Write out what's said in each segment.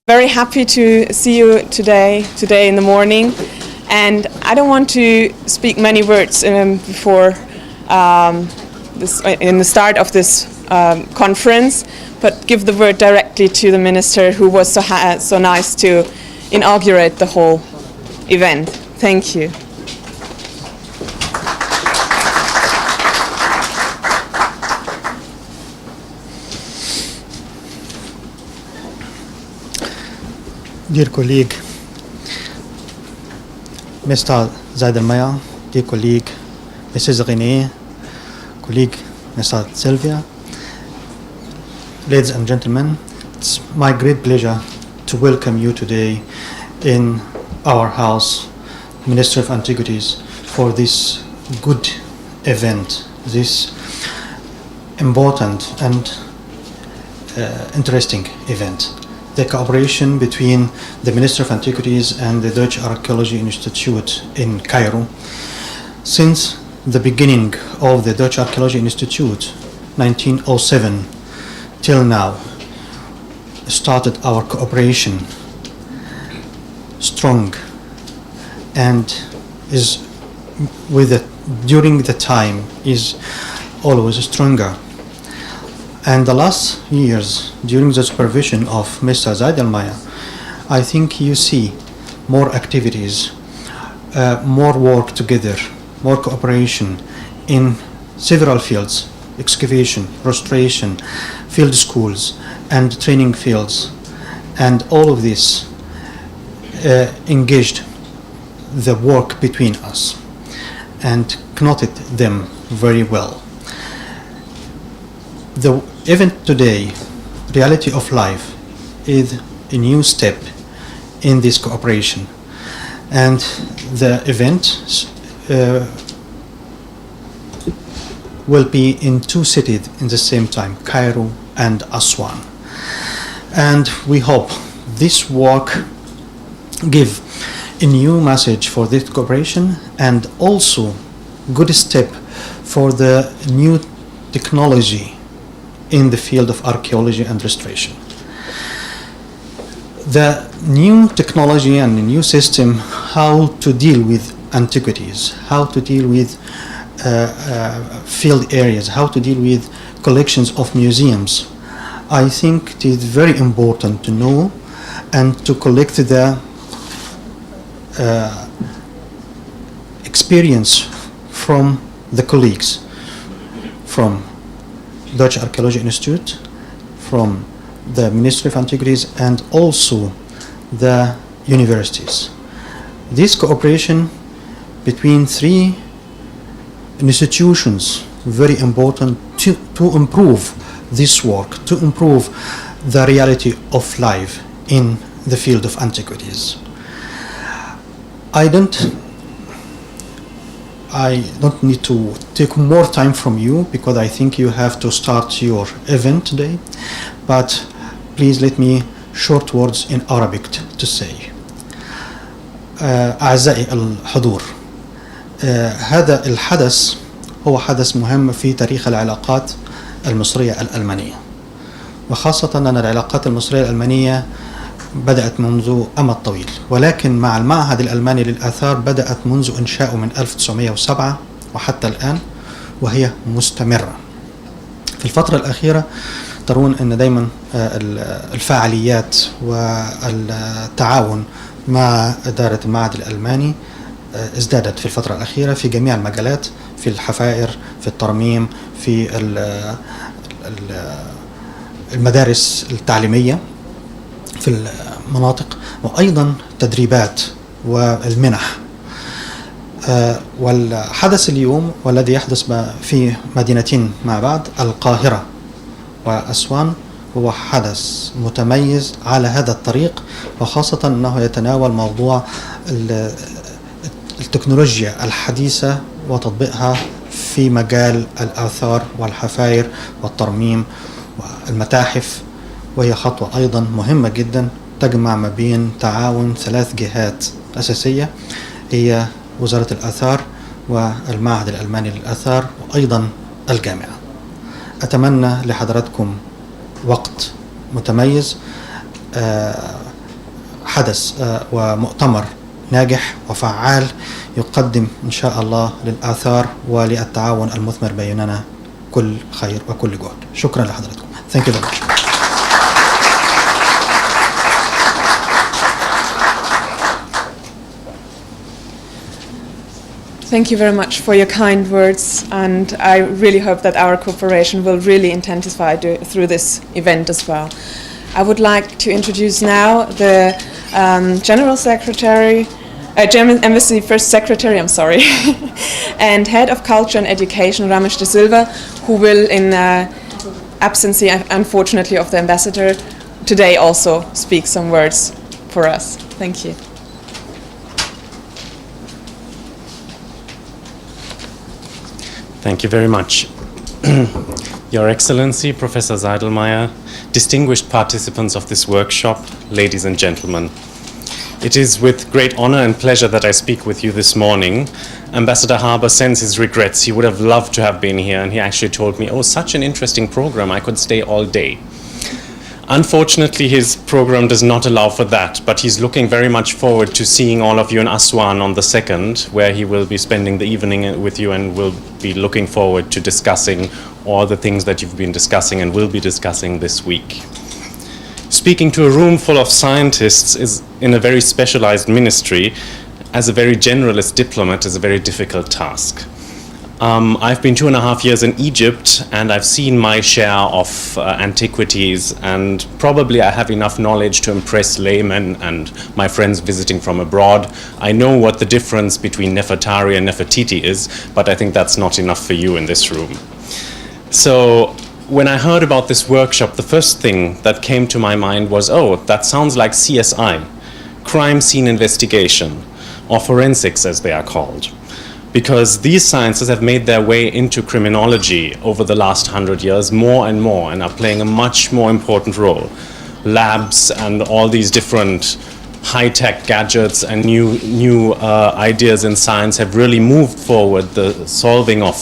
Very happy to see you today in the morning, and I don't want to speak many words before in the start of this conference, but give the word directly to the minister who was so nice to inaugurate the whole event. Thank you. Dear colleague, Mr. Zaid al-Maya, dear colleague, Mrs. Ghine, colleague, Mr. Sylvia, ladies and gentlemen, it's my great pleasure to welcome you today in our house, Ministry of Antiquities, for this good event, this important and interesting event. The cooperation between the Ministry of Antiquities and the Dutch Archaeology Institute in Cairo. Since the beginning of the Dutch Archaeology Institute, 1907, till now, started our cooperation strong and is during the time is always stronger. And the last years, during the supervision of Mr. Zaid al-Maya, I think you see more activities, more work together, more cooperation in several fields: excavation, restoration, field schools, and training fields. And all of this engaged the work between us and connected them very well. The event today, Reality of Life, is a new step in this cooperation, and the event will be in two cities in the same time, Cairo and Aswan. And we hope this work give a new message for this cooperation and also good step for the new technology in the field of archaeology and restoration. The new technology and the new system, how to deal with antiquities, how to deal with field areas, how to deal with collections of museums, I think it is very important to know and to collect the experience from the colleagues from Dutch Archaeology Institute, from the Ministry of Antiquities, and also the universities. This cooperation between three institutions very important to improve this work, to improve the reality of life in the field of antiquities. I don't need to take more time from you because I think you have to start your event today, but please let me short words in Arabic to say. أعزائي الحضور، هذا الحدث هو حدث مهم في تاريخ العلاقات المصرية الألمانية، وخاصة أن العلاقات المصرية الألمانية بدأت منذ أمد طويل، ولكن مع المعهد الألماني للآثار بدأت منذ إنشائه من 1907 وحتى الآن، وهي مستمرة. في الفترة الأخيرة ترون أن دايما الفعاليات والتعاون مع إدارة المعهد الألماني ازدادت في الفترة الأخيرة في جميع المجالات، في الحفائر، في الترميم، في المدارس التعليمية في المناطق، وأيضا تدريبات والمنح. والحدث اليوم والذي يحدث في مدينتين مع بعض، القاهرة وأسوان، هو حدث متميز على هذا الطريق، وخاصة أنه يتناول موضوع التكنولوجيا الحديثة وتطبيقها في مجال الآثار والحفائر والترميم والمتاحف، وهي خطوة أيضا مهمة جدا تجمع ما بين تعاون ثلاث جهات أساسية، هي وزارة الآثار والمعهد الألماني للآثار وأيضا الجامعة. أتمنى لحضراتكم وقت متميز حدث ومؤتمر ناجح وفعال يقدم إن شاء الله للآثار وللتعاون المثمر بيننا كل خير وكل جهد. شكرا لحضراتكم. Thank you very much. Thank you very much for your kind words, and I really hope that our cooperation will really intensify through this event as well. I would like to introduce now the General Secretary, German Embassy First Secretary, I'm sorry, and Head of Culture and Education, Ramesh de Silva, who will, in absence, unfortunately, of the ambassador, today also speak some words for us. Thank you. Thank you very much. Your Excellency, Professor Seidelmeier, distinguished participants of this workshop, ladies and gentlemen. It is with great honor and pleasure that I speak with you this morning. Ambassador Harbour sends his regrets. He would have loved to have been here, and he actually told me, oh, such an interesting program, I could stay all day. Unfortunately, his program does not allow for that, but he's looking very much forward to seeing all of you in Aswan on the 2nd, where he will be spending the evening with you and will be looking forward to discussing all the things that you've been discussing and will be discussing this week. Speaking to a room full of scientists is, in a very specialized ministry, as a very generalist diplomat, is a very difficult task. I've been 2.5 years in Egypt, and I've seen my share of antiquities, and probably I have enough knowledge to impress laymen and my friends visiting from abroad. I know what the difference between Nefertari and Nefertiti is, but I think that's not enough for you in this room. So when I heard about this workshop, the first thing that came to my mind was, oh, that sounds like CSI, crime scene investigation, or forensics as they are called. Because these sciences have made their way into criminology over the last 100 years more and more, and are playing a much more important role. Labs and all these different high-tech gadgets and new ideas in science have really moved forward the solving of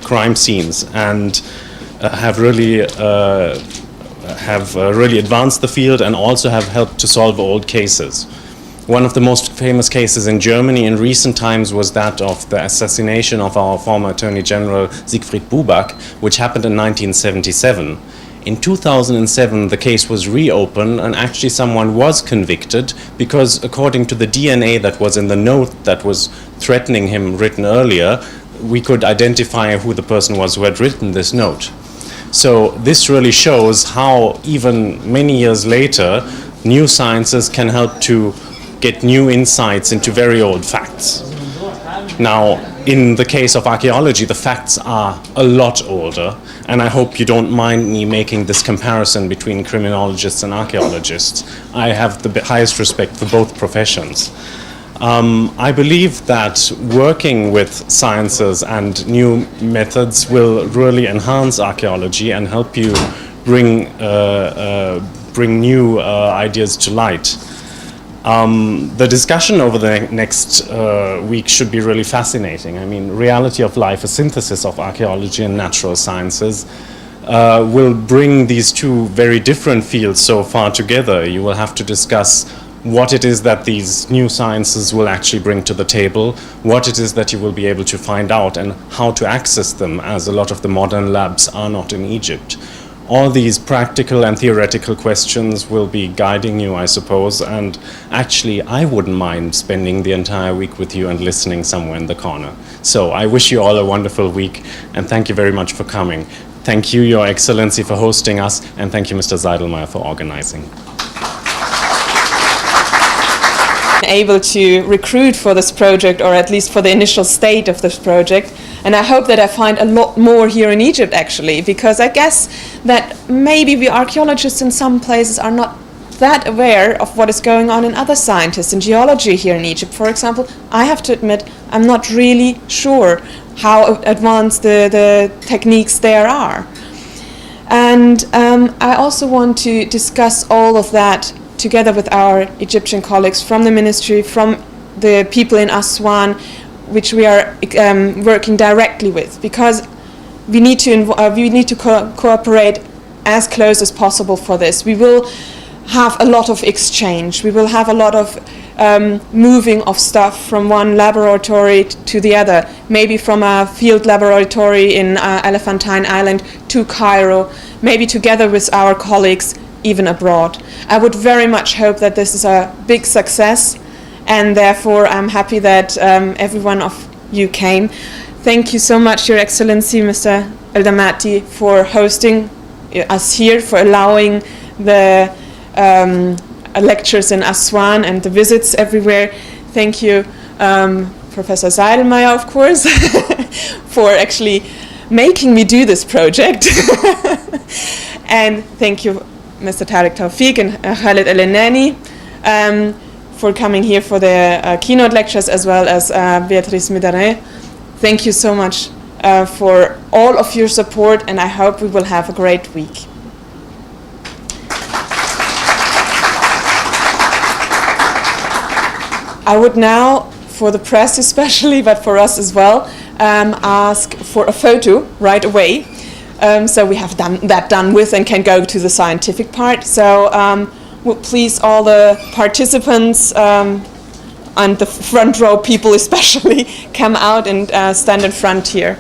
crime scenes, and have really advanced the field, and also have helped to solve old cases. One of the most famous cases in Germany in recent times was that of the assassination of our former Attorney General Siegfried Buback, which happened in 1977. In 2007, the case was reopened, and actually someone was convicted because, according to the DNA that was in the note that was threatening him written earlier, we could identify who the person was who had written this note. So this really shows how, even many years later, new sciences can help to get new insights into very old facts. Now, in the case of archaeology, the facts are a lot older, and I hope you don't mind me making this comparison between criminologists and archaeologists. I have the highest respect for both professions. I believe that working with sciences and new methods will really enhance archaeology and help you bring new ideas to light. The discussion over the next week should be really fascinating. I mean, reality of life, a synthesis of archaeology and natural sciences, will bring these two very different fields so far together. You will have to discuss what it is that these new sciences will actually bring to the table, what it is that you will be able to find out, and how to access them, as a lot of the modern labs are not in Egypt. All these practical and theoretical questions will be guiding you, I suppose, and actually I wouldn't mind spending the entire week with you and listening somewhere in the corner. So I wish you all a wonderful week, and thank you very much for coming. Thank you, Your Excellency, for hosting us, and thank you, Mr. Seidelmeier, for organizing. Able to recruit for this project, or at least for the initial state of this project, and I hope that I find a lot more here in Egypt, actually, because I guess that maybe we archaeologists in some places are not that aware of what is going on in other scientists in geology here in Egypt. For example, I have to admit I'm not really sure how advanced the techniques there are, and I also want to discuss all of that together with our Egyptian colleagues from the ministry, from the people in Aswan, which we are working directly with, because we need to cooperate as close as possible for this. We will have a lot of exchange. We will have a lot of moving of stuff from one laboratory to the other, maybe from a field laboratory in Elephantine Island to Cairo, maybe together with our colleagues even abroad. I would very much hope that this is a big success, and therefore I'm happy that every one of you came. Thank you so much, Your Excellency, Mr. El-Damati, for hosting us here, for allowing the lectures in Aswan and the visits everywhere. Thank you, Professor Seidelmeier, of course, for actually making me do this project. And thank you, Mr. Tariq Tawfiq and Khalid El-Enani, for coming here for the keynote lectures, as well as Beatrice Midare. Thank you so much for all of your support, and I hope we will have a great week. I would now, for the press especially, but for us as well, ask for a photo right away. So we have that done with and can go to the scientific part. So would please all the participants and the front row people especially come out and stand in front here.